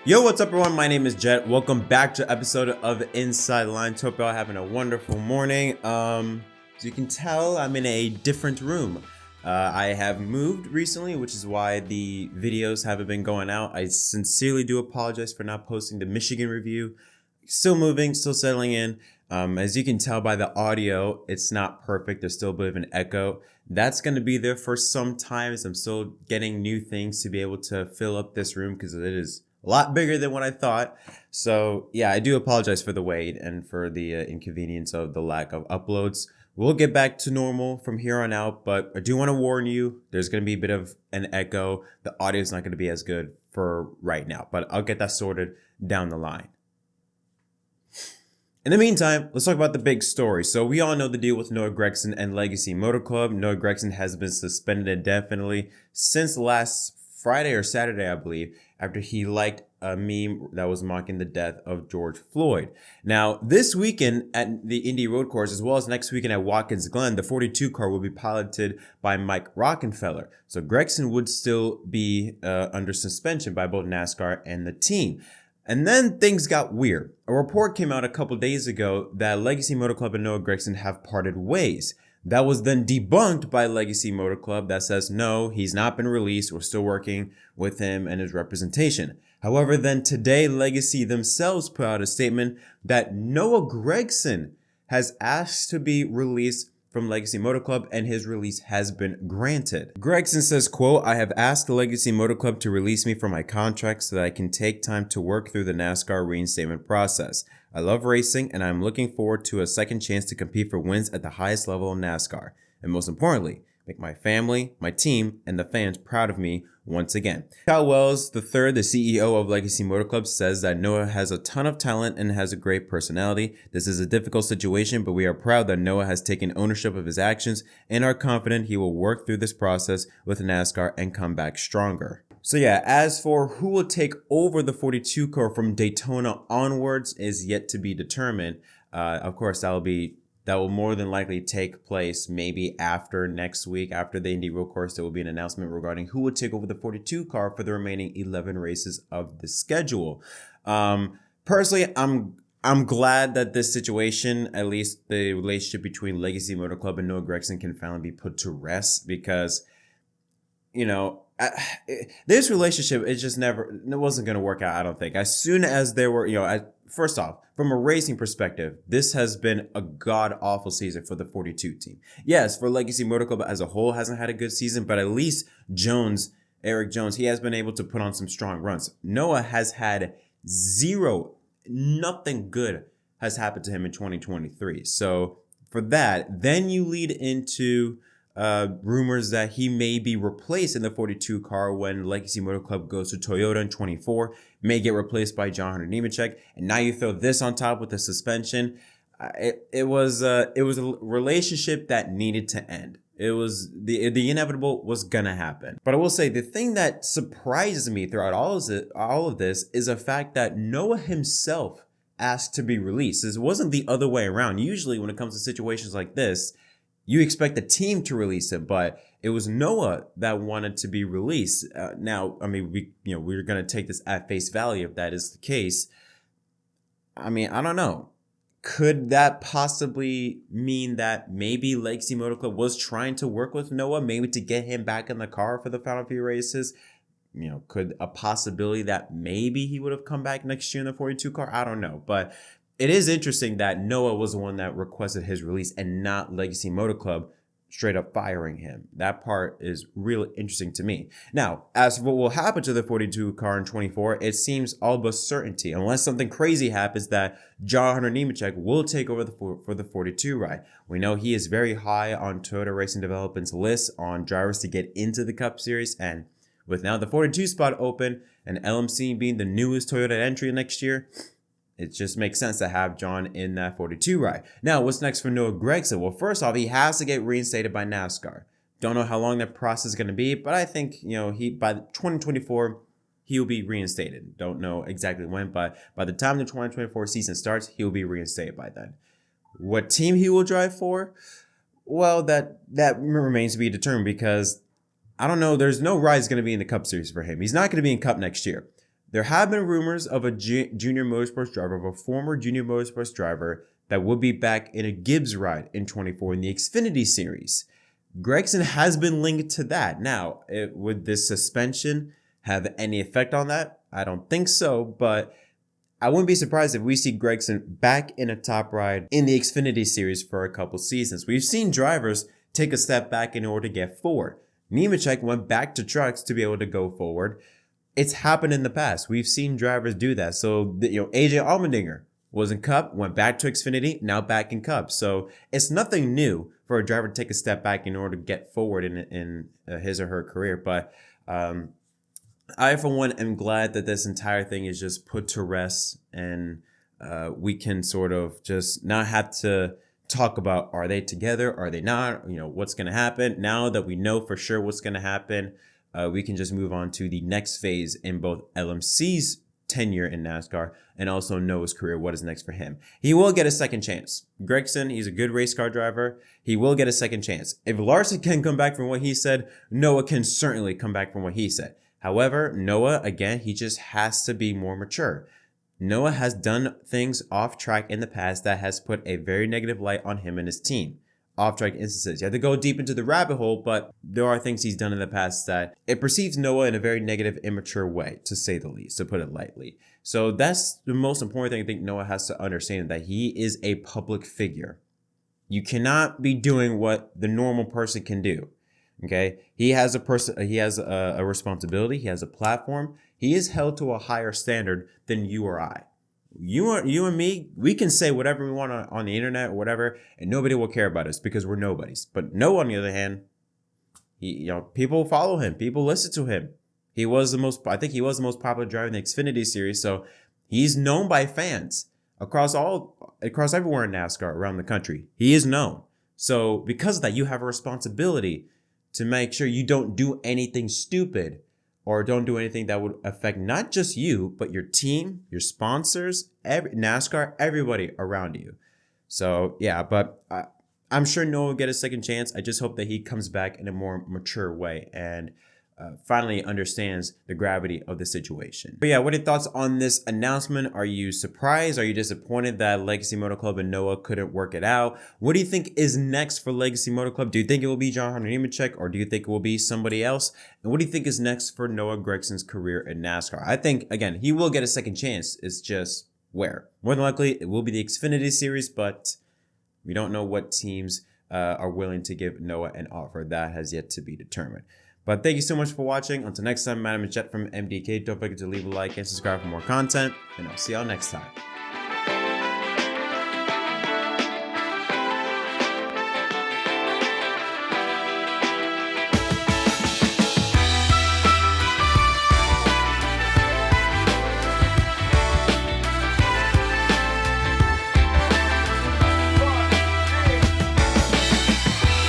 Yo, what's up everyone? My name is Jet. Welcome back to an episode of Inside Lines. Hope y'all having a wonderful morning. As you can tell, I'm in a different room. I have moved recently, which is why the videos haven't been going out. I sincerely do apologize for not posting the Michigan review. Still moving, still settling in. As you can tell by the audio, it's not perfect. There's still a bit of an echo. That's going to be there for some time as I'm still getting new things to be able to fill up this room because it is a lot bigger than what I thought. So yeah, I do apologize for the wait and for the inconvenience of the lack of uploads. We'll get back to normal from here on out, but I do want to warn you, there's going to be a bit of an echo. The audio is not going to be as good for right now, but I'll get that sorted down the line. In the meantime, let's talk about the big story. So we all know the deal with Noah Gragson and Legacy Motor Club. Noah Gragson has been suspended indefinitely since last Friday or Saturday, I believe, after he liked a meme that was mocking the death of George Floyd. Now, this weekend at the Indy Road Course, as well as next weekend at Watkins Glen, the 42 car will be piloted by Mike Rockenfeller. So Gragson would still be under suspension by both NASCAR and the team. And then things got weird. A report came out a couple days ago that Legacy Motor Club and Noah Gragson have parted ways. That was then debunked by Legacy Motor Club that says, no, he's not been released. We're still working with him and his representation. However, then today, Legacy themselves put out a statement that Noah Gragson has asked to be released from Legacy Motor Club and his release has been granted. Gragson says, quote, I have asked the Legacy Motor Club to release me from my contract so that I can take time to work through the NASCAR reinstatement process. I love racing and I'm looking forward to a second chance to compete for wins at the highest level of NASCAR. And most importantly, make my family, my team, and the fans proud of me once again. Kyle Wells III, the CEO of Legacy Motor Club, says that Noah has a ton of talent and has a great personality. This is a difficult situation, but we are proud that Noah has taken ownership of his actions and are confident he will work through this process with NASCAR and come back stronger. So yeah, as for who will take over the 42 car from Daytona onwards is yet to be determined. Of course, that will more than likely take place maybe after next week. After the Indy Road Course, there will be an announcement regarding who will take over the 42 car for the remaining 11 races of the schedule. Personally, I'm glad that this situation, at least the relationship between Legacy Motor Club and Noah Gragson, can finally be put to rest because, you know, this relationship it wasn't going to work out. I don't think. As soon as there were, first off, from a racing perspective, this has been a god awful season for the 42 team. Yes, for Legacy Motor Club as a whole hasn't had a good season, but at least Eric Jones, he has been able to put on some strong runs. Noah has had nothing good has happened to him in 2023. So for that, then you lead into rumors that he may be replaced in the 42 car when Legacy Motor Club goes to Toyota in 24, may get replaced by John Nemechek, and now you throw this on top with the suspension. It was a relationship that needed to end. It was the inevitable was gonna happen. But I will say the thing that surprises me throughout all of this is the fact that Noah himself asked to be released. It wasn't the other way around. Usually when it comes to situations like this, you expect the team to release it, but it was Noah that wanted to be released. Now, I mean, we're going to take this at face value if that is the case. I mean, I don't know. Could that possibly mean that maybe Legacy Motor Club was trying to work with Noah, maybe to get him back in the car for the final few races? Could a possibility that maybe he would have come back next year in the 42 car? I don't know, but it is interesting that Noah was the one that requested his release and not Legacy Motor Club straight up firing him. That part is really interesting to me. Now, as for what will happen to the 42 car in 24, it seems all but certainty, unless something crazy happens, that John Nemechek will take over for the 42 ride. We know he is very high on Toyota Racing Development's list on drivers to get into the Cup Series, and with now the 42 spot open and LMC being the newest Toyota entry next year, it just makes sense to have John in that 42 ride. Now, what's next for Noah Gragson? Well, first off, he has to get reinstated by NASCAR. Don't know how long that process is going to be, but I think, he by 2024, he'll be reinstated. Don't know exactly when, but by the time the 2024 season starts, he'll be reinstated by then. What team he will drive for? Well, that remains to be determined because I don't know. There's no rides going to be in the Cup Series for him. He's not going to be in Cup next year. there have been rumors of a junior motorsports driver, of a former junior motorsports driver that would be back in a Gibbs ride in 24 in the Xfinity Series. Gragson has been linked to that. Now, would this suspension have any effect on that? I don't think so, but I wouldn't be surprised if we see Gragson back in a top ride in the Xfinity Series for a couple seasons. We've seen drivers take a step back in order to get forward. Nemechek went back to trucks to be able to go forward. It's happened in the past. We've seen drivers do that. So, AJ Allmendinger was in Cup, went back to Xfinity, now back in Cup. So it's nothing new for a driver to take a step back in order to get forward in his or her career. But I, for one, am glad that this entire thing is just put to rest, and we can sort of just not have to talk about, are they together, are they not, what's going to happen. Now that we know for sure what's going to happen, we can just move on to the next phase in both LMC's tenure in NASCAR and also Noah's career. What is next for him? He will get a second chance. Gragson, he's a good race car driver. He will get a second chance. If Larson can come back from what he said, Noah can certainly come back from what he said. However, Noah, again, he just has to be more mature. Noah has done things off track in the past that has put a very negative light on him and his team. Off-track instances. You have to go deep into the rabbit hole, but there are things he's done in the past that it perceives Noah in a very negative, immature way, to say the least, to put it lightly. So that's the most important thing I think Noah has to understand, that he is a public figure. You cannot be doing what the normal person can do. Okay? He has a responsibility, he has a platform. He is held to a higher standard than you or I. You and me, we can say whatever we want on the internet or whatever, and nobody will care about us because we're nobodies. But Noah, on the other hand, people follow him, people listen to him. I think he was the most popular driver in the Xfinity Series, so he's known by fans across everywhere in NASCAR around the country. He is known. So because of that, you have a responsibility to make sure you don't do anything stupid, or don't do anything that would affect not just you, but your team, your sponsors, NASCAR, everybody around you. So, yeah, but I'm sure Noah will get a second chance. I just hope that he comes back in a more mature way and finally understands the gravity of the situation. But yeah, what are your thoughts on this announcement? Are you surprised? Are you disappointed that Legacy Motor Club and Noah couldn't work it out? What do you think is next for Legacy Motor Club? Do you think it will be John Hunter Nemechek, or do you think it will be somebody else? And what do you think is next for Noah Gragson's career in NASCAR? I think, again, he will get a second chance. It's just where? More than likely, it will be the Xfinity Series, but we don't know what teams are willing to give Noah an offer. That has yet to be determined. But thank you so much for watching. Until next time, my name is Jett from MDK. Don't forget to leave a like and subscribe for more content, and I'll see y'all next time.